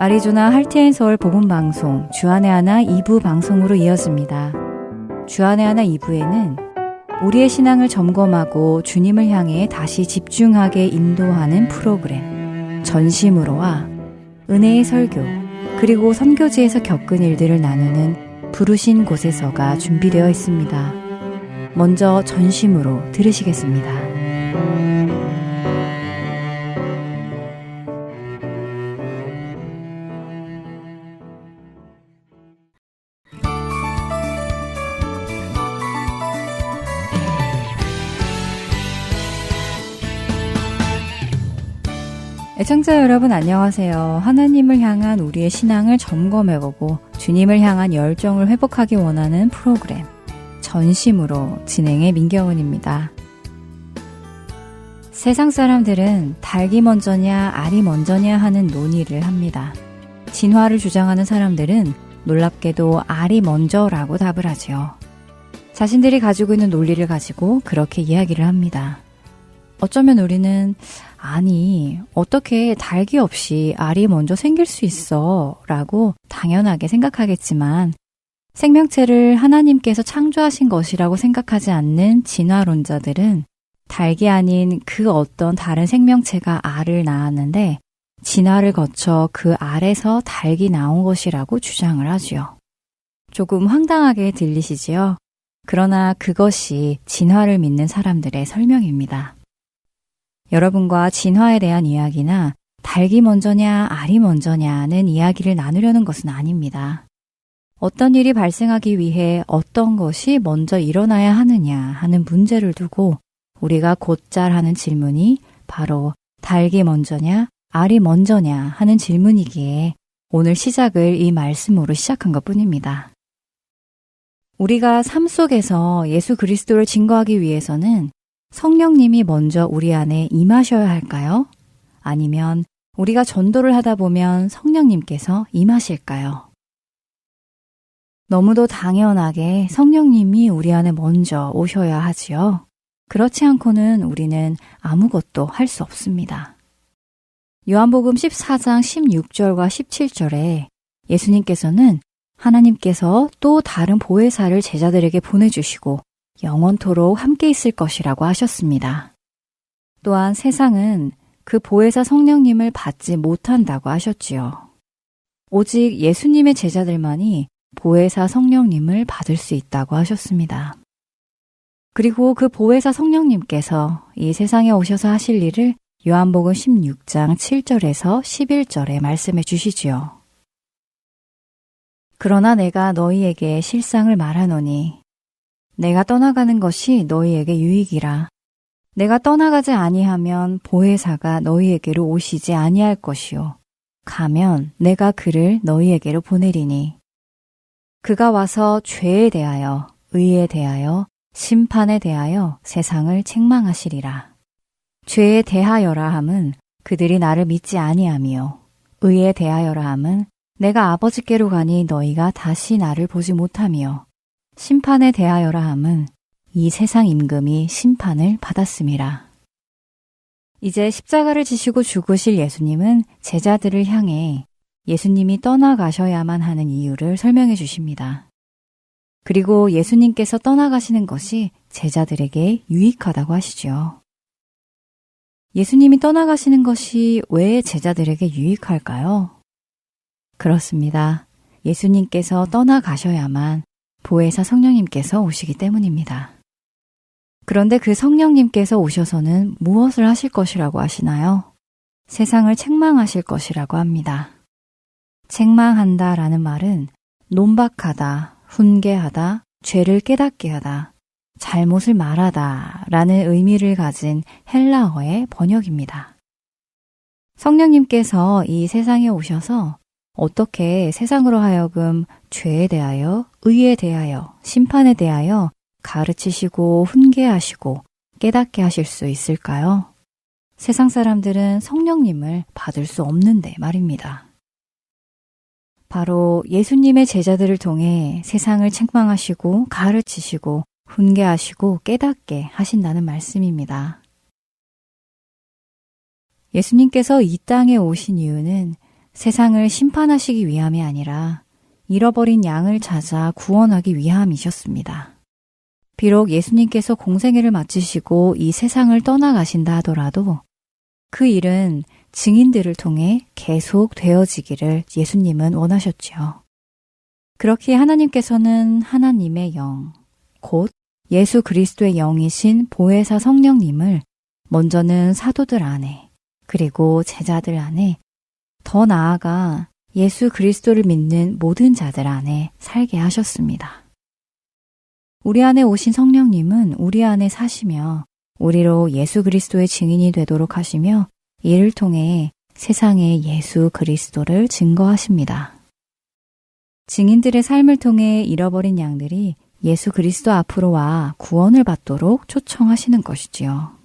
아리조나 할트앤서울 복음방송 주안의 하나 2부 방송으로 이어집니다. 주안의 하나 2부에는 우리의 신앙을 점검하고 주님을 향해 다시 집중하게 인도하는 프로그램 전심으로와 은혜의 설교 그리고 선교지에서 겪은 일들을 나누는 부르신 곳에서가 준비되어 있습니다. 먼저 전심으로 들으시겠습니다. 애청자 여러분 안녕하세요. 하나님을 향한 우리의 신앙을 점검해보고 주님을 향한 열정을 회복하기 원하는 프로그램 전심으로 진행의 민경은입니다. 세상 사람들은 닭이 먼저냐 알이 먼저냐 하는 논의를 합니다. 진화를 주장하는 사람들은 놀랍게도 알이 먼저라고 답을 하죠. 자신들이 가지고 있는 논리를 가지고 그렇게 이야기를 합니다. 어쩌면 우리는 아니, 어떻게 닭이 없이 알이 먼저 생길 수 있어? 라고 당연하게 생각하겠지만 생명체를 하나님께서 창조하신 것이라고 생각하지 않는 진화론자들은 닭이 아닌 그 어떤 다른 생명체가 알을 낳았는데 진화를 거쳐 그 알에서 닭이 나온 것이라고 주장을 하지요. 조금 황당하게 들리시지요? 그러나 그것이 진화를 믿는 사람들의 설명입니다. 여러분과 진화에 대한 이야기나 닭이 먼저냐 알이 먼저냐는 이야기를 나누려는 것은 아닙니다. 어떤 일이 발생하기 위해 어떤 것이 먼저 일어나야 하느냐 하는 문제를 두고 우리가 곧잘 하는 질문이 바로 닭이 먼저냐 알이 먼저냐 하는 질문이기에 오늘 시작을 이 말씀으로 시작한 것뿐입니다. 우리가 삶 속에서 예수 그리스도를 증거하기 위해서는 성령님이 먼저 우리 안에 임하셔야 할까요? 아니면 우리가 전도를 하다 보면 성령님께서 임하실까요? 너무도 당연하게 성령님이 우리 안에 먼저 오셔야 하지요. 그렇지 않고는 우리는 아무것도 할 수 없습니다. 요한복음 14장 16절과 17절에 예수님께서는 하나님께서 또 다른 보혜사를 제자들에게 보내주시고 영원토록 함께 있을 것이라고 하셨습니다. 또한 세상은 그 보혜사 성령님을 받지 못한다고 하셨지요. 오직 예수님의 제자들만이 보혜사 성령님을 받을 수 있다고 하셨습니다. 그리고 그 보혜사 성령님께서 이 세상에 오셔서 하실 일을 요한복음 16장 7절에서 11절에 말씀해 주시지요. 그러나 내가 너희에게 실상을 말하노니 내가 떠나가는 것이 너희에게 유익이라. 내가 떠나가지 아니하면 보혜사가 너희에게로 오시지 아니할 것이요. 가면 내가 그를 너희에게로 보내리니. 그가 와서 죄에 대하여, 의에 대하여, 심판에 대하여 세상을 책망하시리라. 죄에 대하여라 함은 그들이 나를 믿지 아니하며, 의에 대하여라 함은 내가 아버지께로 가니 너희가 다시 나를 보지 못하며, 심판에 대하여라 함은 이 세상 임금이 심판을 받았음이라. 이제 십자가를 지시고 죽으실 예수님은 제자들을 향해 예수님이 떠나가셔야만 하는 이유를 설명해 주십니다. 그리고 예수님께서 떠나가시는 것이 제자들에게 유익하다고 하시죠. 예수님이 떠나가시는 것이 왜 제자들에게 유익할까요? 그렇습니다. 예수님께서 떠나가셔야만 보혜사 성령님께서 오시기 때문입니다. 그런데 그 성령님께서 오셔서는 무엇을 하실 것이라고 하시나요? 세상을 책망하실 것이라고 합니다. 책망한다라는 말은 논박하다, 훈계하다, 죄를 깨닫게 하다, 잘못을 말하다 라는 의미를 가진 헬라어의 번역입니다. 성령님께서 이 세상에 오셔서 어떻게 세상으로 하여금 죄에 대하여, 의에 대하여, 심판에 대하여 가르치시고 훈계하시고 깨닫게 하실 수 있을까요? 세상 사람들은 성령님을 받을 수 없는데 말입니다. 바로 예수님의 제자들을 통해 세상을 책망하시고 가르치시고 훈계하시고 깨닫게 하신다는 말씀입니다. 예수님께서 이 땅에 오신 이유는 세상을 심판하시기 위함이 아니라 잃어버린 양을 찾아 구원하기 위함이셨습니다. 비록 예수님께서 공생애를 마치시고 이 세상을 떠나가신다 하더라도 그 일은 증인들을 통해 계속 되어지기를 예수님은 원하셨지요. 그렇기에 하나님께서는 하나님의 영, 곧 예수 그리스도의 영이신 보혜사 성령님을 먼저는 사도들 안에, 그리고 제자들 안에, 더 나아가 예수 그리스도를 믿는 모든 자들 안에 살게 하셨습니다. 우리 안에 오신 성령님은 우리 안에 사시며 우리로 예수 그리스도의 증인이 되도록 하시며 이를 통해 세상에 예수 그리스도를 증거하십니다. 증인들의 삶을 통해 잃어버린 양들이 예수 그리스도 앞으로 와 구원을 받도록 초청하시는 것이지요.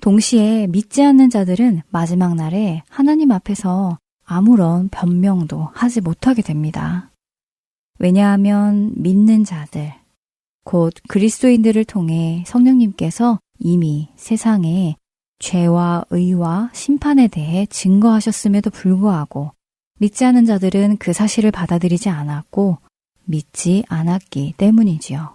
동시에 믿지 않는 자들은 마지막 날에 하나님 앞에서 아무런 변명도 하지 못하게 됩니다. 왜냐하면 믿는 자들, 곧 그리스도인들을 통해 성령님께서 이미 세상에 죄와 의와 심판에 대해 증거하셨음에도 불구하고 믿지 않는 자들은 그 사실을 받아들이지 않았고 믿지 않았기 때문이지요.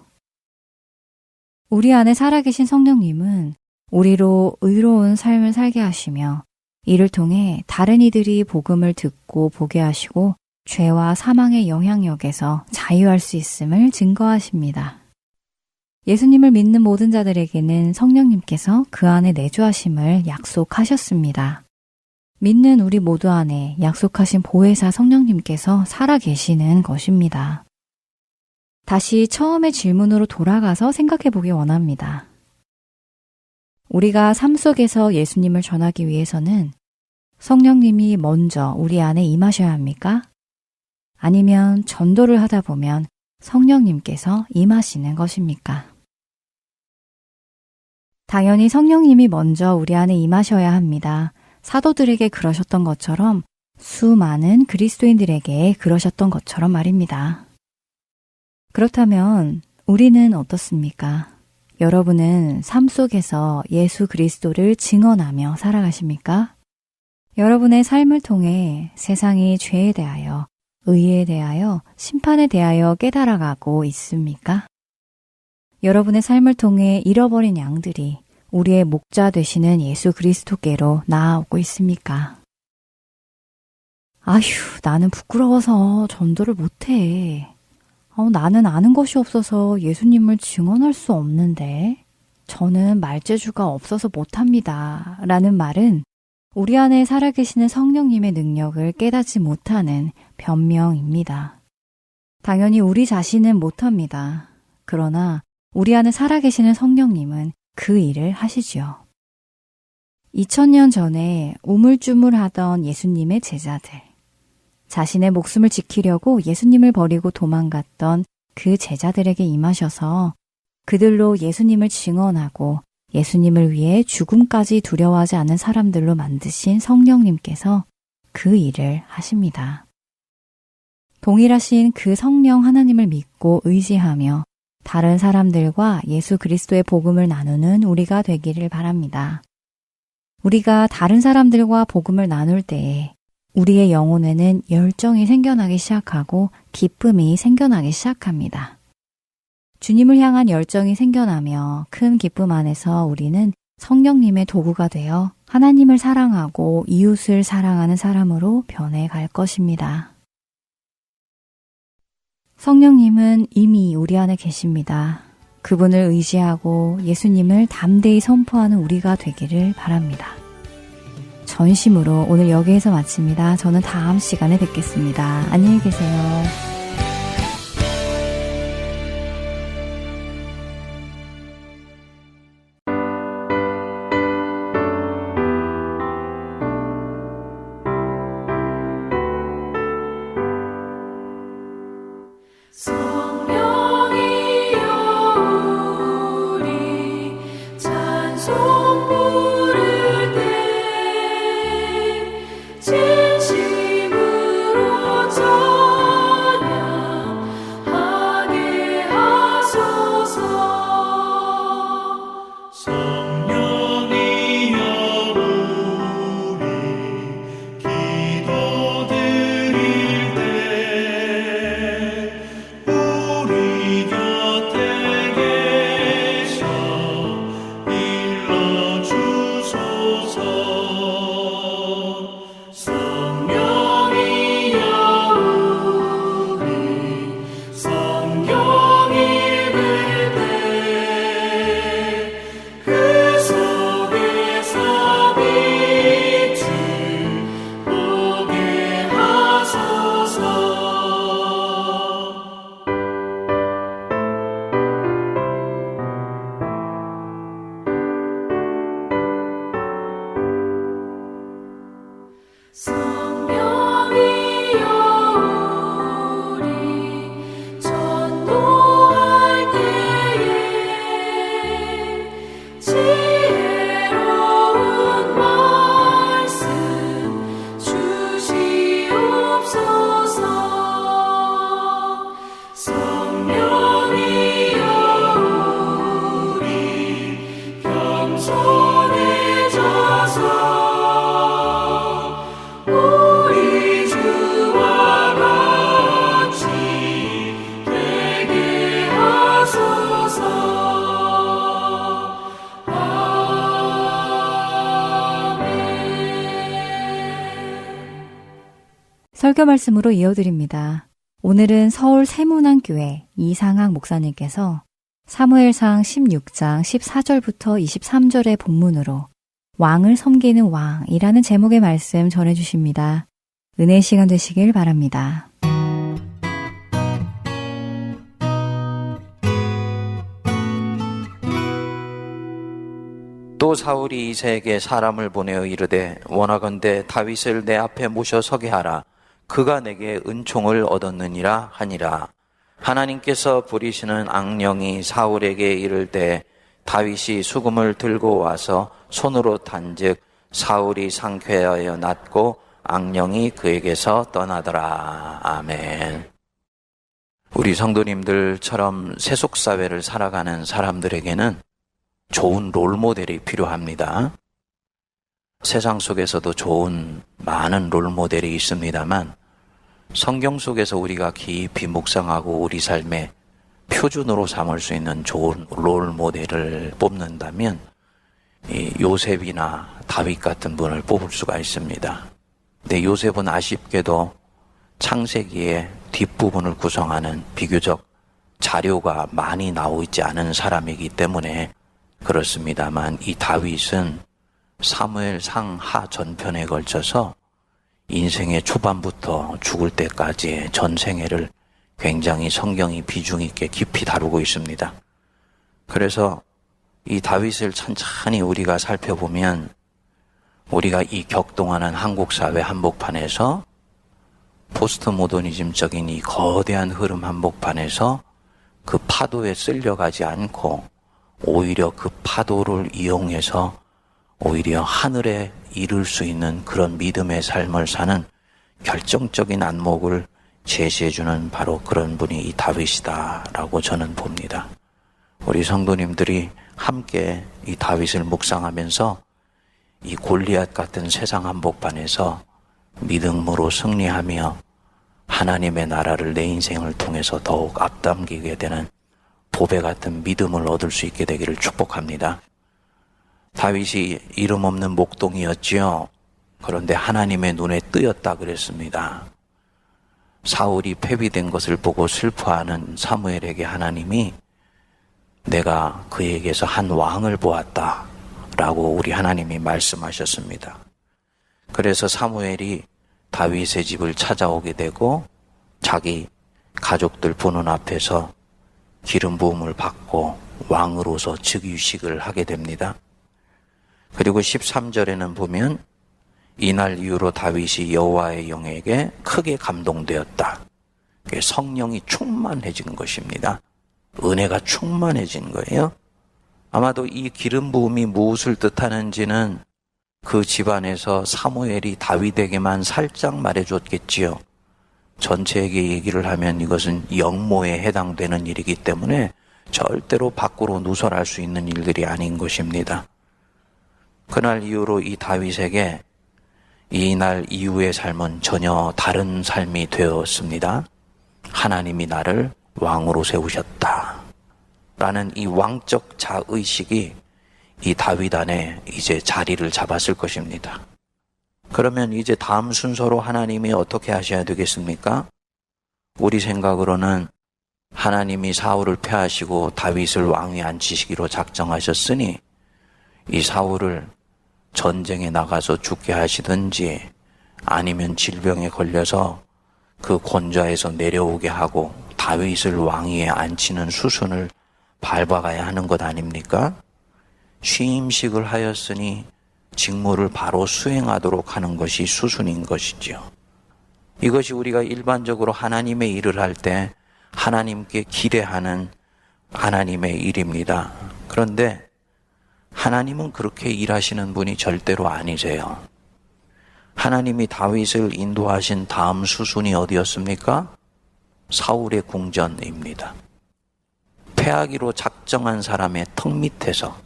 우리 안에 살아계신 성령님은 우리로 의로운 삶을 살게 하시며 이를 통해 다른 이들이 복음을 듣고 보게 하시고 죄와 사망의 영향력에서 자유할 수 있음을 증거하십니다. 예수님을 믿는 모든 자들에게는 성령님께서 그 안에 내주하심을 약속하셨습니다. 믿는 우리 모두 안에 약속하신 보혜사 성령님께서 살아계시는 것입니다. 다시 처음의 질문으로 돌아가서 생각해 보기 원합니다. 우리가 삶 속에서 예수님을 전하기 위해서는 성령님이 먼저 우리 안에 임하셔야 합니까? 아니면 전도를 하다 보면 성령님께서 임하시는 것입니까? 당연히 성령님이 먼저 우리 안에 임하셔야 합니다. 사도들에게 그러셨던 것처럼 수많은 그리스도인들에게 그러셨던 것처럼 말입니다. 그렇다면 우리는 어떻습니까? 여러분은 삶 속에서 예수 그리스도를 증언하며 살아가십니까? 여러분의 삶을 통해 세상이 죄에 대하여, 의에 대하여, 심판에 대하여 깨달아가고 있습니까? 여러분의 삶을 통해 잃어버린 양들이 우리의 목자 되시는 예수 그리스도께로 나아오고 있습니까? 아휴, 나는 부끄러워서 전도를 못해. 나는 아는 것이 없어서 예수님을 증언할 수 없는데 저는 말재주가 없어서 못합니다. 라는 말은 우리 안에 살아계시는 성령님의 능력을 깨닫지 못하는 변명입니다. 당연히 우리 자신은 못합니다. 그러나 우리 안에 살아계시는 성령님은 그 일을 하시지요. 2000년 전에 우물쭈물하던 예수님의 제자들, 자신의 목숨을 지키려고 예수님을 버리고 도망갔던 그 제자들에게 임하셔서 그들로 예수님을 증언하고 예수님을 위해 죽음까지 두려워하지 않는 사람들로 만드신 성령님께서 그 일을 하십니다. 동일하신 그 성령 하나님을 믿고 의지하며 다른 사람들과 예수 그리스도의 복음을 나누는 우리가 되기를 바랍니다. 우리가 다른 사람들과 복음을 나눌 때에 우리의 영혼에는 열정이 생겨나기 시작하고 기쁨이 생겨나기 시작합니다. 주님을 향한 열정이 생겨나며 큰 기쁨 안에서 우리는 성령님의 도구가 되어 하나님을 사랑하고 이웃을 사랑하는 사람으로 변해갈 것입니다. 성령님은 이미 우리 안에 계십니다. 그분을 의지하고 예수님을 담대히 선포하는 우리가 되기를 바랍니다. 전심으로 오늘 여기에서 마칩니다. 저는 다음 시간에 뵙겠습니다. 안녕히 계세요. 성령이여 우리 지혜로운 말씀 주시옵소서. 성령이여 우리 겸손해져서 우리 주와 같이 되게 하소서. 설교 말씀으로 이어드립니다. 오늘은 서울 세문안교회 이상학 목사님께서 사무엘상 16장 14절부터 23절의 본문으로 왕을 섬기는 왕이라는 제목의 말씀 전해주십니다. 은혜의 시간 되시길 바랍니다. 또 사울이 이새에게 사람을 보내어 이르되 원하건대 다윗을 내 앞에 모셔 서게 하라. 그가 내게 은총을 얻었느니라 하니라. 하나님께서 부리시는 악령이 사울에게 이를 때 다윗이 수금을 들고 와서 손으로 탄즉 사울이 상쾌하여 낫고 악령이 그에게서 떠나더라. 아멘. 우리 성도님들처럼 세속사회를 살아가는 사람들에게는 좋은 롤모델이 필요합니다. 세상 속에서도 좋은 많은 롤모델이 있습니다만 성경 속에서 우리가 깊이 묵상하고 우리 삶의 표준으로 삼을 수 있는 좋은 롤모델을 뽑는다면 이 요셉이나 다윗 같은 분을 뽑을 수가 있습니다. 근데 요셉은 아쉽게도 창세기의 뒷부분을 구성하는 비교적 자료가 많이 나오지 않은 사람이기 때문에 그렇습니다만 이 다윗은 사무엘상 하 전편에 걸쳐서 인생의 초반부터 죽을 때까지의 전생애를 굉장히 성경이 비중 있게 깊이 다루고 있습니다. 그래서 이 다윗을 천천히 우리가 살펴보면 우리가 이 격동하는 한국 사회 한복판에서 포스트 모더니즘적인 이 거대한 흐름 한복판에서 그 파도에 쓸려가지 않고 오히려 그 파도를 이용해서 오히려 하늘에 이룰 수 있는 그런 믿음의 삶을 사는 결정적인 안목을 제시해주는 바로 그런 분이 이 다윗이다라고 저는 봅니다. 우리 성도님들이 함께 이 다윗을 묵상하면서 이 골리앗 같은 세상 한복판에서 믿음으로 승리하며 하나님의 나라를 내 인생을 통해서 더욱 앞당기게 되는 보배 같은 믿음을 얻을 수 있게 되기를 축복합니다. 다윗이 이름 없는 목동이었지요. 그런데 하나님의 눈에 뜨였다 그랬습니다. 사울이 패비된 것을 보고 슬퍼하는 사무엘에게 하나님이 내가 그에게서 한 왕을 보았다 라고 우리 하나님이 말씀하셨습니다. 그래서 사무엘이 다윗의 집을 찾아오게 되고 자기 가족들 보는 앞에서 기름 부음을 받고 왕으로서 즉위식을 하게 됩니다. 그리고 13절에는 보면 이날 이후로 다윗이 여호와의 영에게 크게 감동되었다. 성령이 충만해진 것입니다. 은혜가 충만해진 거예요. 아마도 이 기름 부음이 무엇을 뜻하는지는 그 집안에서 사무엘이 다윗에게만 살짝 말해줬겠지요. 전체에게 얘기를 하면 이것은 영모에 해당되는 일이기 때문에 절대로 밖으로 누설할 수 있는 일들이 아닌 것입니다. 그날 이후로 이 다윗에게 이날 이후의 삶은 전혀 다른 삶이 되었습니다. 하나님이 나를 왕으로 세우셨다 라는 이 왕적 자의식이 이 다윗 안에 이제 자리를 잡았을 것입니다. 그러면 이제 다음 순서로 하나님이 어떻게 하셔야 되겠습니까? 우리 생각으로는 하나님이 사울을 패하시고 다윗을 왕위에 앉히시기로 작정하셨으니 이 사울을 전쟁에 나가서 죽게 하시든지 아니면 질병에 걸려서 그 권좌에서 내려오게 하고 다윗을 왕위에 앉히는 수순을 밟아가야 하는 것 아닙니까? 취임식을 하였으니 직무를 바로 수행하도록 하는 것이 수순인 것이죠. 이것이 우리가 일반적으로 하나님의 일을 할 때 하나님께 기대하는 하나님의 일입니다. 그런데 하나님은 그렇게 일하시는 분이 절대로 아니세요. 하나님이 다윗을 인도하신 다음 수순이 어디였습니까? 사울의 궁전입니다. 패하기로 작정한 사람의 턱 밑에서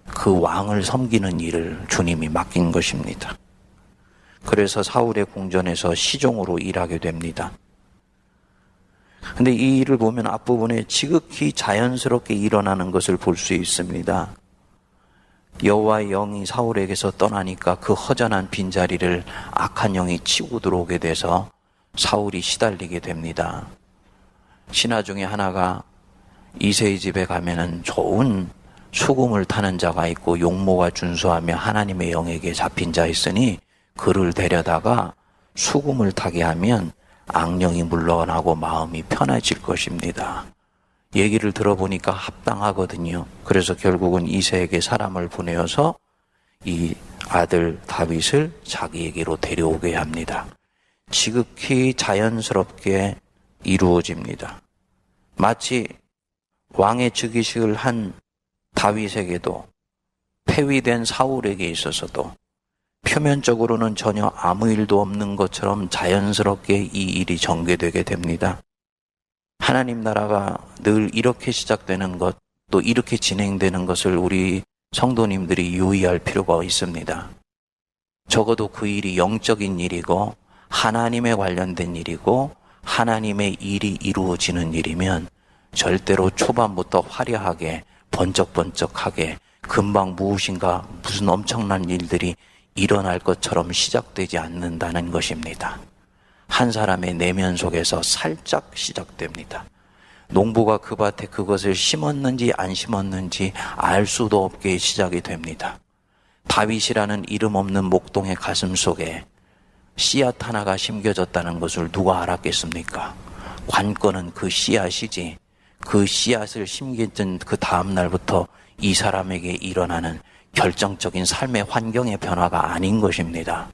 그 왕을 섬기는 일을 주님이 맡긴 것입니다. 그래서 사울의 궁전에서 시종으로 일하게 됩니다. 근데 이 일을 보면 앞부분에 지극히 자연스럽게 일어나는 것을 볼 수 있습니다. 여호와의 영이 사울에게서 떠나니까 그 허전한 빈자리를 악한 영이 치고 들어오게 돼서 사울이 시달리게 됩니다. 신하 중에 하나가 이새의 집에 가면은 좋은 수금을 타는 자가 있고 용모가 준수하며 하나님의 영에게 잡힌 자 있으니 그를 데려다가 수금을 타게 하면 악령이 물러나고 마음이 편해질 것입니다. 얘기를 들어보니까 합당하거든요. 그래서 결국은 이새에게 사람을 보내어서 이 아들 다윗을 자기에게로 데려오게 합니다. 지극히 자연스럽게 이루어집니다. 마치 왕의 즉위식을 한 다윗에게도 폐위된 사울에게 있어서도 표면적으로는 전혀 아무 일도 없는 것처럼 자연스럽게 이 일이 전개되게 됩니다. 하나님 나라가 늘 이렇게 시작되는 것, 또 이렇게 진행되는 것을 우리 성도님들이 유의할 필요가 있습니다. 적어도 그 일이 영적인 일이고 하나님에 관련된 일이고 하나님의 일이 이루어지는 일이면 절대로 초반부터 화려하게 번쩍번쩍하게 금방 무엇인가 무슨 엄청난 일들이 일어날 것처럼 시작되지 않는다는 것입니다. 한 사람의 내면 속에서 살짝 시작됩니다. 농부가 그 밭에 그것을 심었는지 안 심었는지 알 수도 없게 시작이 됩니다. 다윗이라는 이름 없는 목동의 가슴 속에 씨앗 하나가 심겨졌다는 것을 누가 알았겠습니까? 관건은 그 씨앗이지 그 씨앗을 심겨진 그 다음 날부터 이 사람에게 일어나는 결정적인 삶의 환경의 변화가 아닌 것입니다.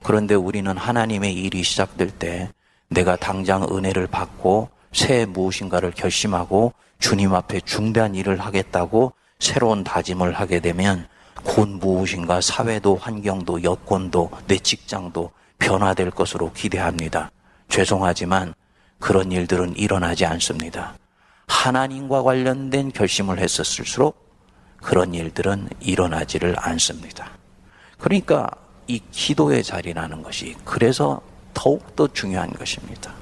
그런데 우리는 하나님의 일이 시작될 때 내가 당장 은혜를 받고 새해 무엇인가를 결심하고 주님 앞에 중대한 일을 하겠다고 새로운 다짐을 하게 되면 곧 무엇인가 사회도 환경도 여건도 내 직장도 변화될 것으로 기대합니다. 죄송하지만 그런 일들은 일어나지 않습니다. 하나님과 관련된 결심을 했었을수록 그런 일들은 일어나지를 않습니다. 그러니까 이 기도의 자리라는 것이 그래서 더욱더 중요한 것입니다.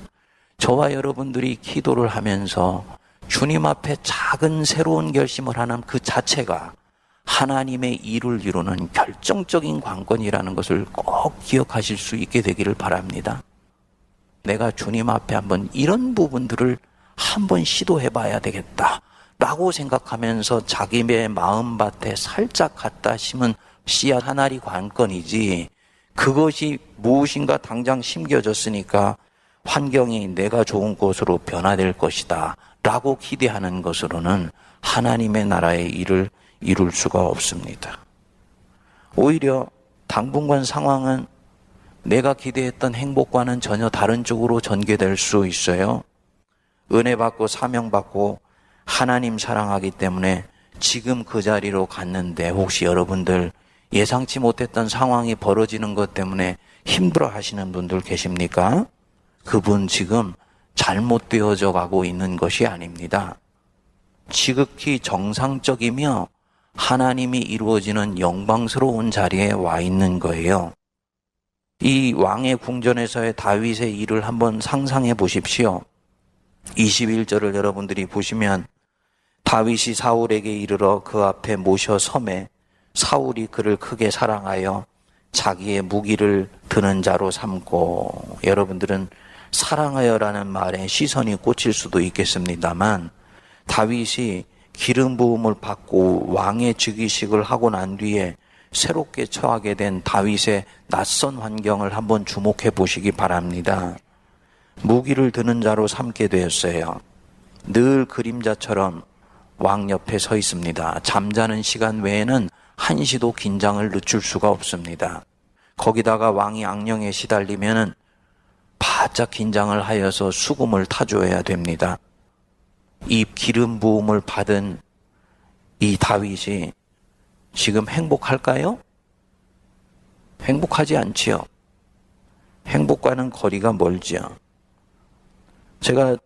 저와 여러분들이 기도를 하면서 주님 앞에 작은 새로운 결심을 하는 그 자체가 하나님의 일을 이루는 결정적인 관건이라는 것을 꼭 기억하실 수 있게 되기를 바랍니다. 내가 주님 앞에 한번 이런 부분들을 한번 시도해 봐야 되겠다 라고 생각하면서 자기의 마음밭에 살짝 갖다 심은 씨앗 한 알이 관건이지 그것이 무엇인가 당장 심겨졌으니까 환경이 내가 좋은 곳으로 변화될 것이다 라고 기대하는 것으로는 하나님의 나라의 일을 이룰 수가 없습니다. 오히려 당분간 상황은 내가 기대했던 행복과는 전혀 다른 쪽으로 전개될 수 있어요. 은혜 받고 사명 받고 하나님 사랑하기 때문에 지금 그 자리로 갔는데 혹시 여러분들 예상치 못했던 상황이 벌어지는 것 때문에 힘들어 하시는 분들 계십니까? 그분 지금 잘못되어져 가고 있는 것이 아닙니다. 지극히 정상적이며 하나님이 이루어지는 영광스러운 자리에 와 있는 거예요. 이 왕의 궁전에서의 다윗의 일을 한번 상상해 보십시오. 21절을 여러분들이 보시면 다윗이 사울에게 이르러 그 앞에 모셔 섬에 사울이 그를 크게 사랑하여 자기의 무기를 드는 자로 삼고, 여러분들은 사랑하여라는 말에 시선이 꽂힐 수도 있겠습니다만 다윗이 기름 부음을 받고 왕의 즉위식을 하고 난 뒤에 새롭게 처하게 된 다윗의 낯선 환경을 한번 주목해 보시기 바랍니다. 무기를 드는 자로 삼게 되었어요. 늘 그림자처럼 왕 옆에 서 있습니다. 잠자는 시간 외에는 한시도 긴장을 늦출 수가 없습니다. 거기다가 왕이 악령에 시달리면 바짝 긴장을 하여서 수금을 타줘야 됩니다. 이 기름 부음을 받은 이 다윗이 지금 행복할까요? 행복하지 않지요. 행복과는 거리가 멀지요. 제가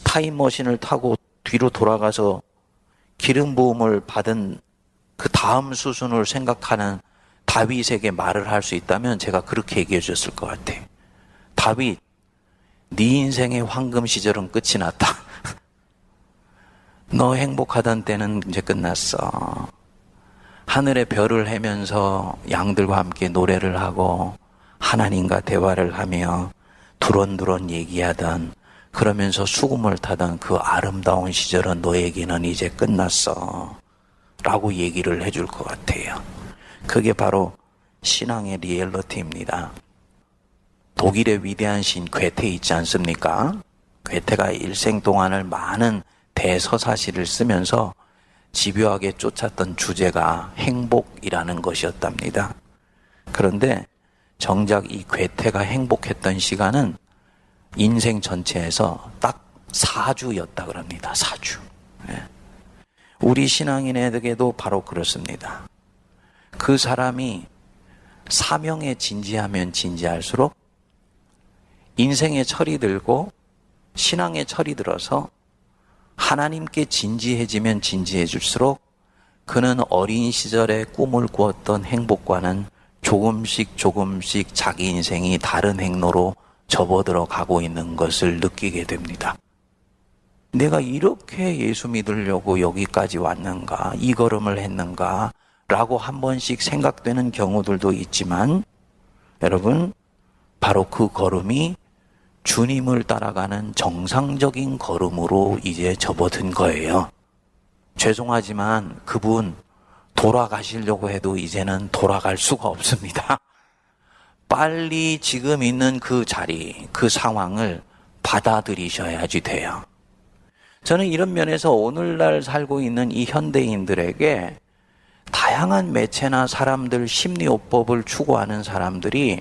타임머신을 타고 뒤로 돌아가서 기름 부음을 받은 그 다음 수순을 생각하는 다윗에게 말을 할 수 있다면 제가 그렇게 얘기해 줬을 것 같아요. 다윗, 네 인생의 황금 시절은 끝이 났다. 너 행복하던 때는 이제 끝났어. 하늘의 별을 헤면서 양들과 함께 노래를 하고 하나님과 대화를 하며 두런두런 얘기하던, 그러면서 수금을 타던 그 아름다운 시절은 너에게는 이제 끝났어 라고 얘기를 해줄 것 같아요. 그게 바로 신앙의 리얼리티입니다. 독일의 위대한 시인 괴테 있지 않습니까? 괴테가 일생 동안을 많은 대서사시를 쓰면서 집요하게 쫓았던 주제가 행복이라는 것이었답니다. 그런데 정작 이 괴테가 행복했던 시간은 인생 전체에서 딱 4주였다 그럽니다. 4주. 우리 신앙인에게도 바로 그렇습니다. 그 사람이 사명에 진지하면 진지할수록, 인생의 철이 들고 신앙의 철이 들어서 하나님께 진지해지면 진지해질수록 그는 어린 시절에 꿈을 꾸었던 행복과는 조금씩 자기 인생이 다른 행로로 접어들어 가고 있는 것을 느끼게 됩니다. 내가 이렇게 예수 믿으려고 여기까지 왔는가, 이 걸음을 했는가 라고 한 번씩 생각되는 경우들도 있지만, 여러분, 바로 그 걸음이 주님을 따라가는 정상적인 걸음으로 이제 접어든 거예요. 죄송하지만 그분 돌아가시려고 해도 이제는 돌아갈 수가 없습니다. 빨리 지금 있는 그 자리, 그 상황을 받아들이셔야지 돼요. 저는 이런 면에서 오늘날 살고 있는 이 현대인들에게 다양한 매체나 사람들, 심리요법을 추구하는 사람들이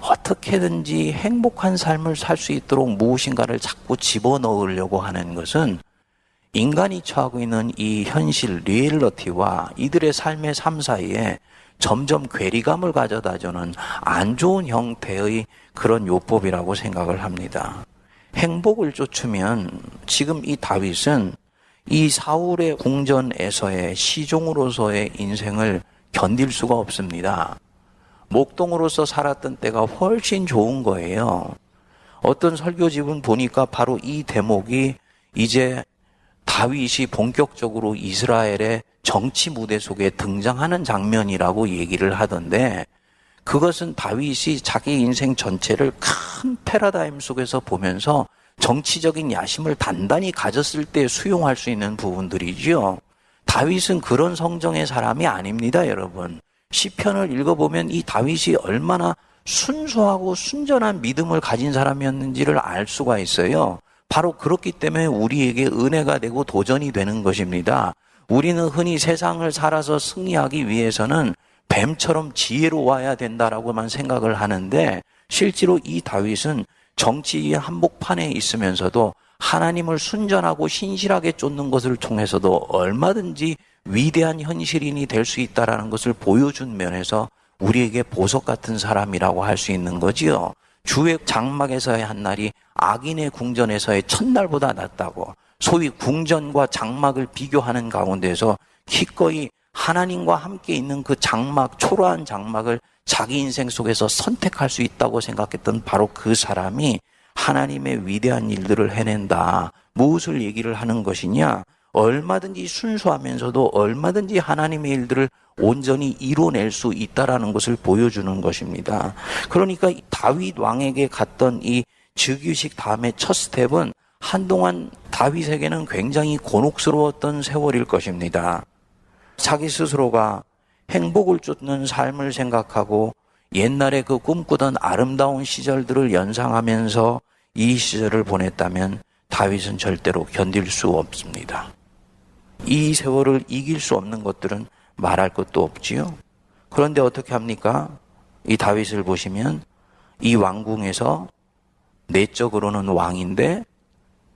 어떻게든지 행복한 삶을 살 수 있도록 무엇인가를 자꾸 집어넣으려고 하는 것은 인간이 처하고 있는 이 현실, 리얼리티와 이들의 삶의 삶 사이에 점점 괴리감을 가져다 주는 안 좋은 형태의 그런 요법이라고 생각을 합니다. 행복을 쫓으면 지금 이 다윗은 이 사울의 궁전에서의 시종으로서의 인생을 견딜 수가 없습니다. 목동으로서 살았던 때가 훨씬 좋은 거예요. 어떤 설교집은 보니까 바로 이 대목이 이제 다윗이 본격적으로 이스라엘의 정치 무대 속에 등장하는 장면이라고 얘기를 하던데, 그것은 다윗이 자기 인생 전체를 큰 패러다임 속에서 보면서 정치적인 야심을 단단히 가졌을 때 수용할 수 있는 부분들이지요. 다윗은 그런 성정의 사람이 아닙니다, 여러분. 시편을 읽어보면 이 다윗이 얼마나 순수하고 순전한 믿음을 가진 사람이었는지를 알 수가 있어요. 바로 그렇기 때문에 우리에게 은혜가 되고 도전이 되는 것입니다. 우리는 흔히 세상을 살아서 승리하기 위해서는 뱀처럼 지혜로워야 된다라고만 생각을 하는데, 실제로 이 다윗은 정치의 한복판에 있으면서도 하나님을 순전하고 신실하게 쫓는 것을 통해서도 얼마든지 위대한 현실인이 될 수 있다는 것을 보여준 면에서 우리에게 보석 같은 사람이라고 할 수 있는 거지요. 주의 장막에서의 한 날이 악인의 궁전에서의 첫날보다 낫다고, 소위 궁전과 장막을 비교하는 가운데서 기꺼이 하나님과 함께 있는 그 장막, 초라한 장막을 자기 인생 속에서 선택할 수 있다고 생각했던 바로 그 사람이 하나님의 위대한 일들을 해낸다. 무엇을 얘기를 하는 것이냐? 얼마든지 순수하면서도 얼마든지 하나님의 일들을 온전히 이뤄낼 수 있다라는 것을 보여주는 것입니다. 그러니까 다윗 왕에게 갔던 이 즉위식 다음에 첫 스텝은 한동안 다윗에게는 굉장히 곤혹스러웠던 세월일 것입니다. 자기 스스로가 행복을 쫓는 삶을 생각하고 옛날에 그 꿈꾸던 아름다운 시절들을 연상하면서 이 시절을 보냈다면 다윗은 절대로 견딜 수 없습니다. 이 세월을 이길 수 없는 것들은 말할 것도 없지요. 그런데 어떻게 합니까? 이 다윗을 보시면 이 왕궁에서 내적으로는 왕인데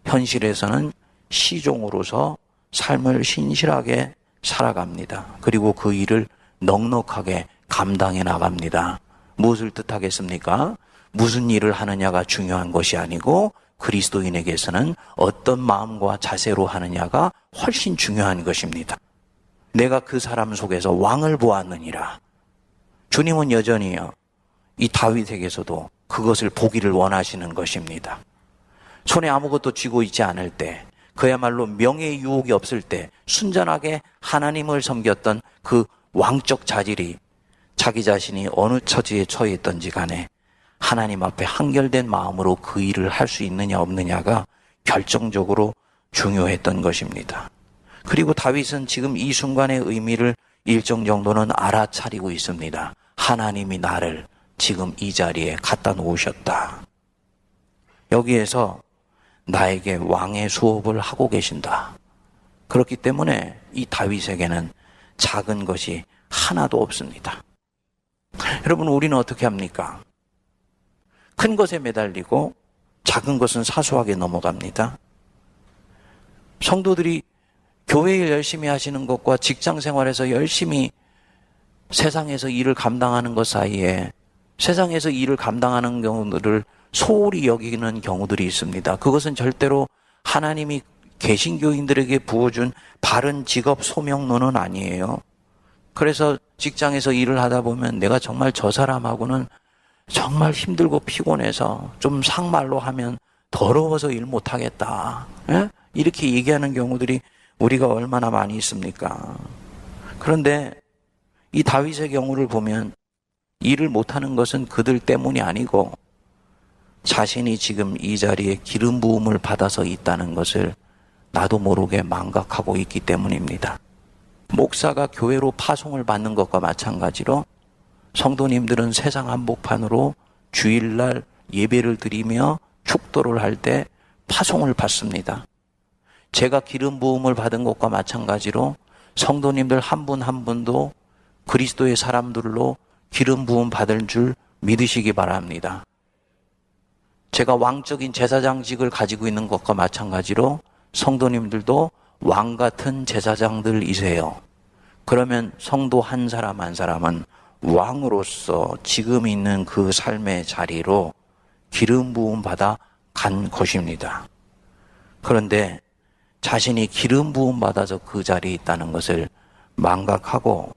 현실에서는 시종으로서 삶을 신실하게 살아갑니다. 그리고 그 일을 넉넉하게 감당해 나갑니다. 무엇을 뜻하겠습니까? 무슨 일을 하느냐가 중요한 것이 아니고 그리스도인에게서는 어떤 마음과 자세로 하느냐가 훨씬 중요한 것입니다. 내가 그 사람 속에서 왕을 보았느니라. 주님은 여전히요, 이 다윗에게서도 그것을 보기를 원하시는 것입니다. 손에 아무것도 쥐고 있지 않을 때, 그야말로 명예의 유혹이 없을 때 순전하게 하나님을 섬겼던 그 왕적 자질이 자기 자신이 어느 처지에 처해 있던지 간에 하나님 앞에 한결된 마음으로 그 일을 할 수 있느냐 없느냐가 결정적으로 중요했던 것입니다. 그리고 다윗은 지금 이 순간의 의미를 일정 정도는 알아차리고 있습니다. 하나님이 나를 지금 이 자리에 갖다 놓으셨다. 여기에서 나에게 왕의 수업을 하고 계신다. 그렇기 때문에 이 다윗에게는 작은 것이 하나도 없습니다. 여러분, 우리는 어떻게 합니까? 큰 것에 매달리고 작은 것은 사소하게 넘어갑니다. 성도들이 교회 일 열심히 하시는 것과 직장 생활에서 열심히 세상에서 일을 감당하는 것 사이에 세상에서 일을 감당하는 경우들을 소홀히 여기는 경우들이 있습니다. 그것은 절대로 하나님이 개신교인들에게 부어준 바른 직업 소명론은 아니에요. 그래서 직장에서 일을 하다 보면 내가 정말 저 사람하고는 정말 힘들고 피곤해서 좀 상말로 하면 더러워서 일 못하겠다. 예? 이렇게 얘기하는 경우들이 우리가 얼마나 많이 있습니까? 그런데 이 다윗의 경우를 보면 일을 못하는 것은 그들 때문이 아니고 자신이 지금 이 자리에 기름 부음을 받아서 있다는 것을 나도 모르게 망각하고 있기 때문입니다. 목사가 교회로 파송을 받는 것과 마찬가지로 성도님들은 세상 한복판으로 주일날 예배를 드리며 축도를 할 때 파송을 받습니다. 제가 기름 부음을 받은 것과 마찬가지로 성도님들 한 분 한 분도 그리스도의 사람들로 기름 부음 받을 줄 믿으시기 바랍니다. 제가 왕적인 제사장직을 가지고 있는 것과 마찬가지로 성도님들도 왕 같은 제사장들이세요. 그러면 성도 한 사람 한 사람은 왕으로서 지금 있는 그 삶의 자리로 기름 부음 받아 간 것입니다. 그런데 자신이 기름 부음 받아서 그 자리에 있다는 것을 망각하고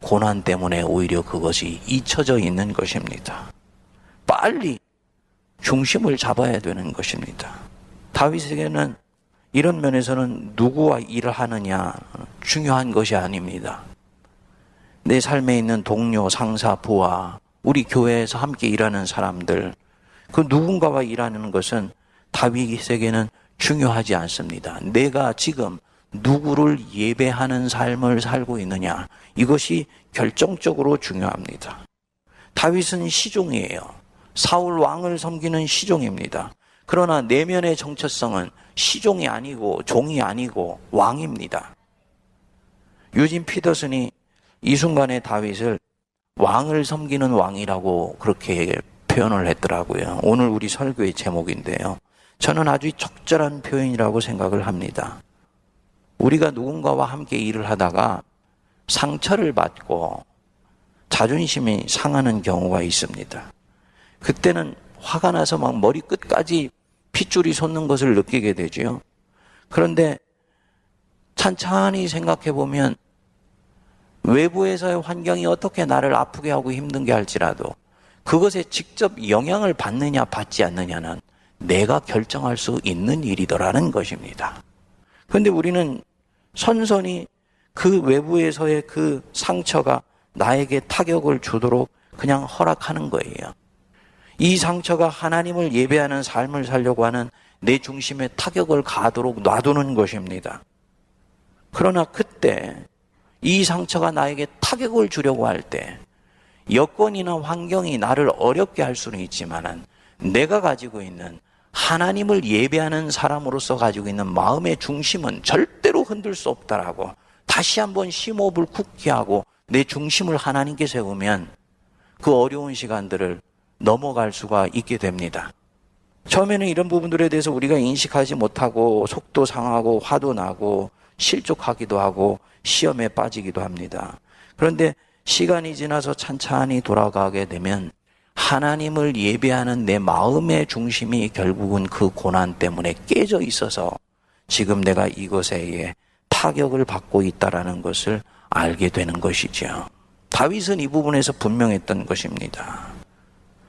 고난 때문에 오히려 그것이 잊혀져 있는 것입니다. 빨리 중심을 잡아야 되는 것입니다. 다윗에게는 이런 면에서는 누구와 일을 하느냐 중요한 것이 아닙니다. 내 삶에 있는 동료, 상사, 부하, 우리 교회에서 함께 일하는 사람들, 그 누군가와 일하는 것은 다윗에게는 중요하지 않습니다. 내가 지금 누구를 예배하는 삶을 살고 있느냐, 이것이 결정적으로 중요합니다. 다윗은 시종이에요. 사울 왕을 섬기는 시종입니다. 그러나 내면의 정체성은 시종이 아니고 종이 아니고 왕입니다. 유진 피터슨이 이 순간의 다윗을 왕을 섬기는 왕이라고 그렇게 표현을 했더라고요. 오늘 우리 설교의 제목인데요. 저는 아주 적절한 표현이라고 생각을 합니다. 우리가 누군가와 함께 일을 하다가 상처를 받고 자존심이 상하는 경우가 있습니다. 그때는 화가 나서 막 머리 끝까지 핏줄이 솟는 것을 느끼게 되죠. 그런데 찬찬히 생각해 보면 외부에서의 환경이 어떻게 나를 아프게 하고 힘든게 할지라도 그것에 직접 영향을 받느냐 받지 않느냐는 내가 결정할 수 있는 일이더라는 것입니다. 그런데 우리는 선선히 그 외부에서의 그 상처가 나에게 타격을 주도록 그냥 허락하는 거예요. 이 상처가 하나님을 예배하는 삶을 살려고 하는 내 중심에 타격을 가도록 놔두는 것입니다. 그러나 그때 이 상처가 나에게 타격을 주려고 할 때 여건이나 환경이 나를 어렵게 할 수는 있지만 내가 가지고 있는 하나님을 예배하는 사람으로서 가지고 있는 마음의 중심은 절대로 흔들 수 없다라고 다시 한번 심호흡을 굳게 하고 내 중심을 하나님께 세우면 그 어려운 시간들을 넘어갈 수가 있게 됩니다. 처음에는 이런 부분들에 대해서 우리가 인식하지 못하고 속도 상하고 화도 나고 실족하기도 하고 시험에 빠지기도 합니다. 그런데 시간이 지나서 찬찬히 돌아가게 되면 하나님을 예배하는 내 마음의 중심이 결국은 그 고난 때문에 깨져 있어서 지금 내가 이것에 의해 타격을 받고 있다는 것을 알게 되는 것이죠. 다윗은 이 부분에서 분명했던 것입니다.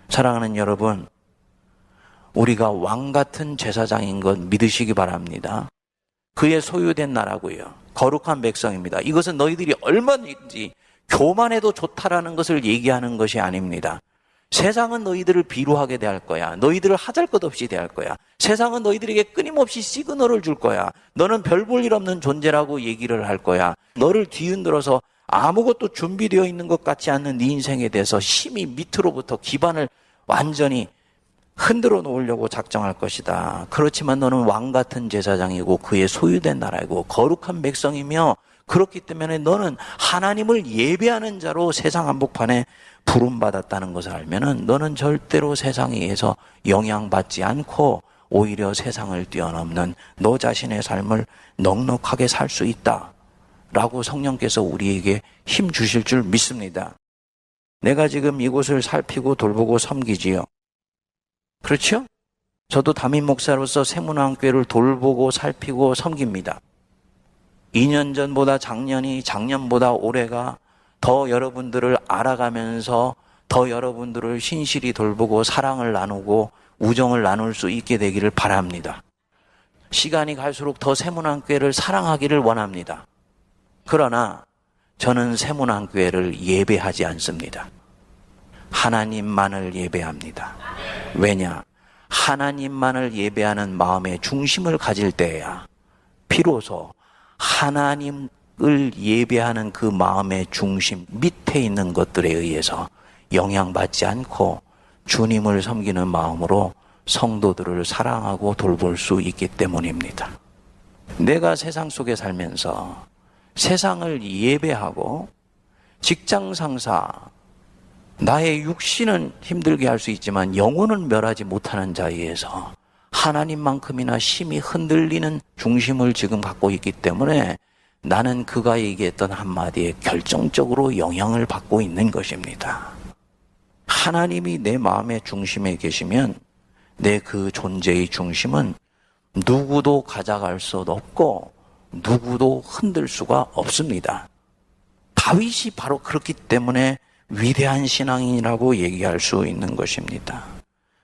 사랑하는 여러분, 우리가 왕 같은 제사장인 것 믿으시기 바랍니다. 그의 소유된 나라고요. 거룩한 백성입니다. 이것은 너희들이 얼마든지 교만해도 좋다라는 것을 얘기하는 것이 아닙니다. 세상은 너희들을 비루하게 대할 거야. 너희들을 하잘것없이 대할 거야. 세상은 너희들에게 끊임없이 시그널을 줄 거야. 너는 별 볼 일 없는 존재라고 얘기를 할 거야. 너를 뒤흔들어서 아무것도 준비되어 있는 것 같지 않는 네 인생에 대해서 심히 밑으로부터 기반을 완전히 흔들어 놓으려고 작정할 것이다. 그렇지만 너는 왕 같은 제사장이고 그의 소유된 나라이고 거룩한 백성이며 그렇기 때문에 너는 하나님을 예배하는 자로 세상 한복판에 부름받았다는 것을 알면은 너는 절대로 세상에 의해서 영향받지 않고 오히려 세상을 뛰어넘는 너 자신의 삶을 넉넉하게 살 수 있다 라고 성령께서 우리에게 힘 주실 줄 믿습니다. 내가 지금 이곳을 살피고 돌보고 섬기지요. 그렇죠? 저도 담임 목사로서 세문안교회를 돌보고 살피고 섬깁니다. 2년 전보다 작년이, 작년보다 올해가 더 여러분들을 알아가면서 더 여러분들을 신실히 돌보고 사랑을 나누고 우정을 나눌 수 있게 되기를 바랍니다. 시간이 갈수록 더 세문안교회를 사랑하기를 원합니다. 그러나 저는 세문안교회를 예배하지 않습니다. 하나님만을 예배합니다. 왜냐? 하나님만을 예배하는 마음의 중심을 가질 때야 비로소 하나님을 예배하는 그 마음의 중심 밑에 있는 것들에 의해서 영향받지 않고 주님을 섬기는 마음으로 성도들을 사랑하고 돌볼 수 있기 때문입니다. 내가 세상 속에 살면서 세상을 예배하고 직장 상사, 나의 육신은 힘들게 할 수 있지만 영혼은 멸하지 못하는 자리에서 하나님만큼이나 심히 흔들리는 중심을 지금 갖고 있기 때문에 나는 그가 얘기했던 한마디에 결정적으로 영향을 받고 있는 것입니다. 하나님이 내 마음의 중심에 계시면 내 그 존재의 중심은 누구도 가져갈 수 없고 누구도 흔들 수가 없습니다. 다윗이 바로 그렇기 때문에 위대한 신앙인이라고 얘기할 수 있는 것입니다.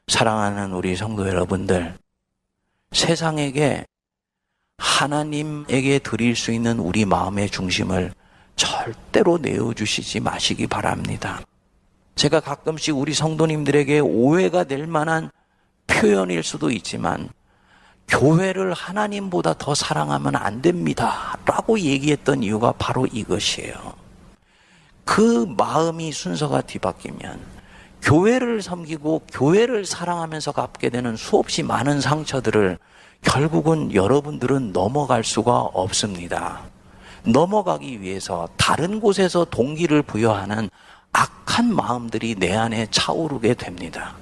사랑하는 우리 성도 여러분들, 세상에게 하나님에게 드릴 수 있는 우리 마음의 중심을 절대로 내어주시지 마시기 바랍니다. 제가 가끔씩 우리 성도님들에게 오해가 될 만한 표현일 수도 있지만 교회를 하나님보다 더 사랑하면 안 됩니다 라고 얘기했던 이유가 바로 이것이에요. 그 마음이 순서가 뒤바뀌면 교회를 섬기고 교회를 사랑하면서 갚게 되는 수없이 많은 상처들을 결국은 여러분들은 넘어갈 수가 없습니다. 넘어가기 위해서 다른 곳에서 동기를 부여하는 악한 마음들이 내 안에 차오르게 됩니다.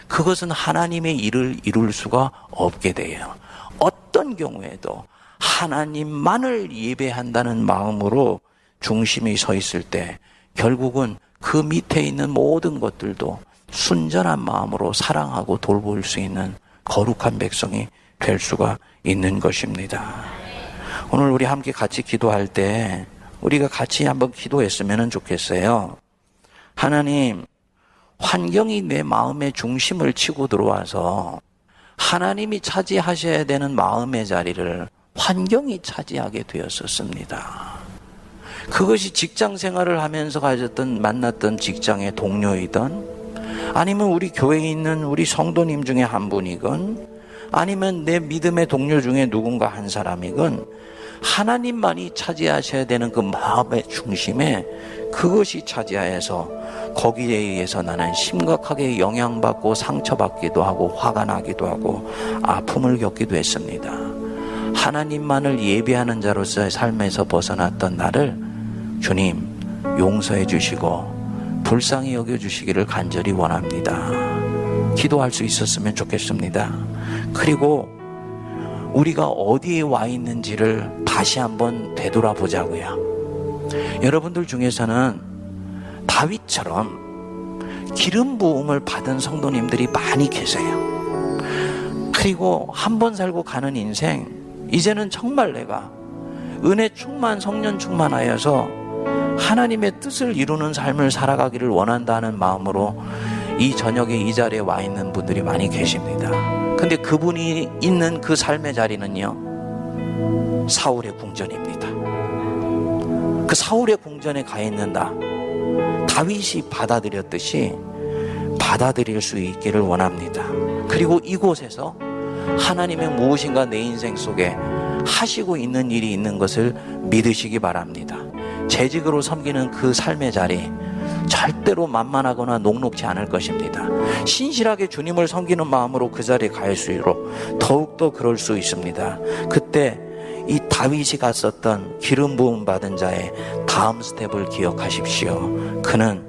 그것은 하나님의 일을 이룰 수가 없게 돼요. 어떤 경우에도 하나님만을 예배한다는 마음으로 중심이 서 있을 때 결국은 그 밑에 있는 모든 것들도 순전한 마음으로 사랑하고 돌볼 수 있는 거룩한 백성이 될 수가 있는 것입니다. 오늘 우리 함께 같이 기도할 때 우리가 같이 한번 기도했으면 좋겠어요. 하나님, 환경이 내 마음의 중심을 치고 들어와서 하나님이 차지하셔야 되는 마음의 자리를 환경이 차지하게 되었었습니다. 그것이 직장 생활을 하면서 만났던 직장의 동료이든 아니면 우리 교회에 있는 우리 성도님 중에 한 분이건 아니면 내 믿음의 동료 중에 누군가 한 사람이건 하나님만이 차지하셔야 되는 그 마음의 중심에 그것이 차지하여서 거기에 의해서 나는 심각하게 영향받고 상처받기도 하고 화가 나기도 하고 아픔을 겪기도 했습니다. 하나님만을 예배하는 자로서의 삶에서 벗어났던 나를 주님 용서해 주시고 불쌍히 여겨주시기를 간절히 원합니다. 기도할 수 있었으면 좋겠습니다. 그리고 우리가 어디에 와 있는지를 다시 한번 되돌아보자고요. 여러분들 중에서는 다윗처럼 기름 부음을 받은 성도님들이 많이 계세요. 그리고 한 번 살고 가는 인생, 이제는 정말 내가 은혜 충만, 성령 충만하여서 하나님의 뜻을 이루는 삶을 살아가기를 원한다는 마음으로 이 저녁에 이 자리에 와 있는 분들이 많이 계십니다. 근데 그분이 있는 그 삶의 자리는요, 사울의 궁전입니다. 그 사울의 궁전에 가 있는다, 다윗이 받아들였듯이 받아들일 수 있기를 원합니다. 그리고 이곳에서 하나님의 무엇인가 내 인생 속에 하시고 있는 일이 있는 것을 믿으시기 바랍니다. 재직으로 섬기는 그 삶의 자리, 절대로 만만하거나 녹록지 않을 것입니다. 신실하게 주님을 섬기는 마음으로 그 자리에 갈수록 더욱더 그럴 수 있습니다. 그때 이 다윗이 갔었던 기름 부음 받은 자의 다음 스텝을 기억하십시오. 그는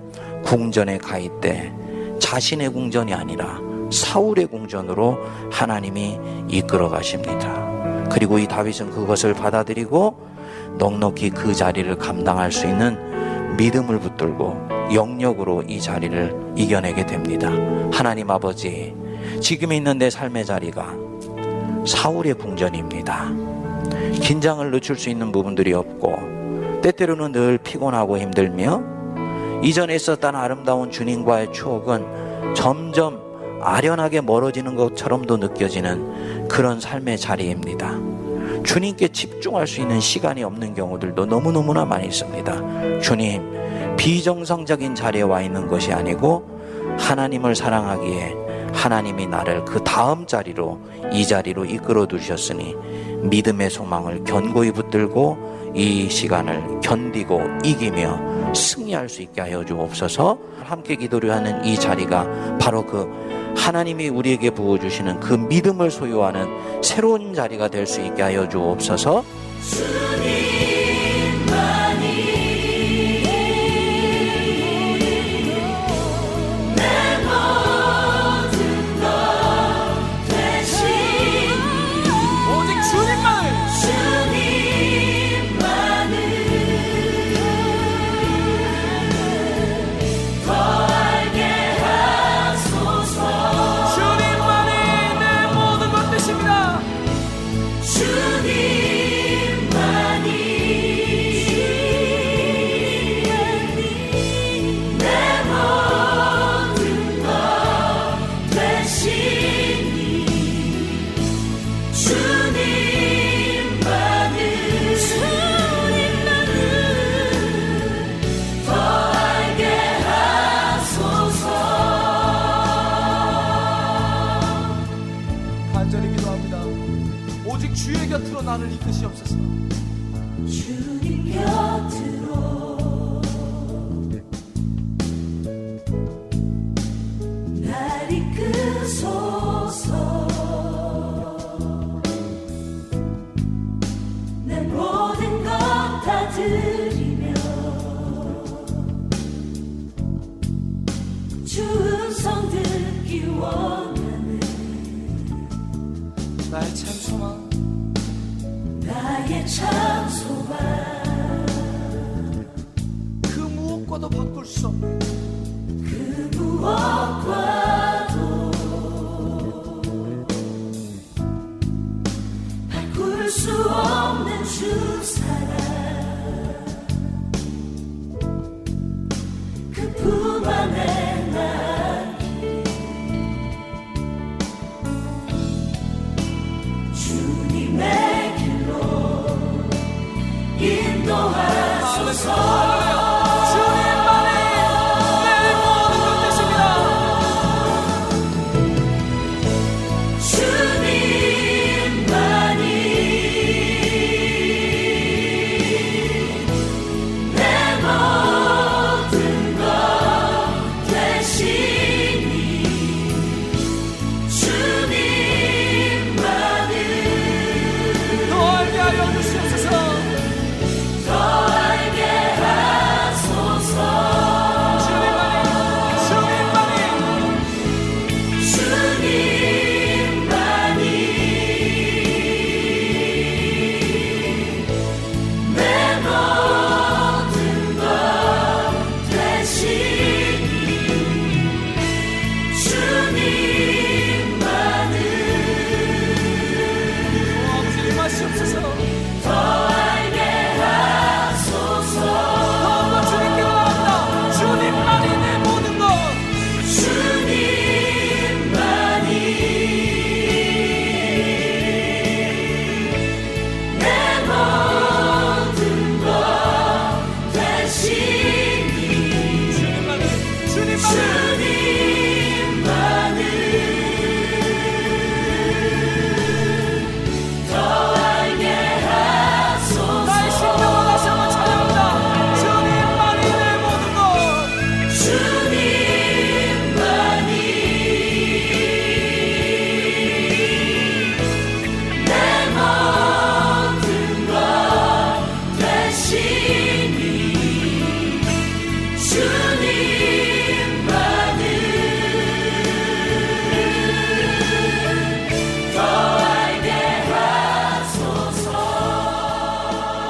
궁전에 가 있되 자신의 궁전이 아니라 사울의 궁전으로 하나님이 이끌어 가십니다. 그리고 이 다윗은 그것을 받아들이고 넉넉히 그 자리를 감당할 수 있는 믿음을 붙들고 영역으로 이 자리를 이겨내게 됩니다. 하나님 아버지, 지금 있는 내 삶의 자리가 사울의 궁전입니다. 긴장을 늦출 수 있는 부분들이 없고 때때로는 늘 피곤하고 힘들며 이전에 있었던 아름다운 주님과의 추억은 점점 아련하게 멀어지는 것처럼도 느껴지는 그런 삶의 자리입니다. 주님께 집중할 수 있는 시간이 없는 경우들도 너무너무나 많이 있습니다. 주님, 비정상적인 자리에 와 있는 것이 아니고 하나님을 사랑하기에 하나님이 나를 그 다음 자리로, 이 자리로 이끌어 두셨으니 믿음의 소망을 견고히 붙들고 이 시간을 견디고 이기며 승리할 수 있게 하여 주옵소서. 함께 기도를 하는 이 자리가 바로 그 하나님이 우리에게 부어주시는 그 믿음을 소유하는 새로운 자리가 될 수 있게 하여 주옵소서. 오직 주의 곁으로 나를 이끄시옵소서. 주님 곁으로 날 이끄소서. 내 모든 것 다 드리며 주 음성 듣기 원하네. 나의 참 소망, 나의 참 소망, 그 무엇과도 바꿀 수 없는, 그 무엇과도 바꿀 수 없는 주 사랑, 그 품 안에 나기 주님의 길로 인도하소서. 주님만이 더 알게 하소서.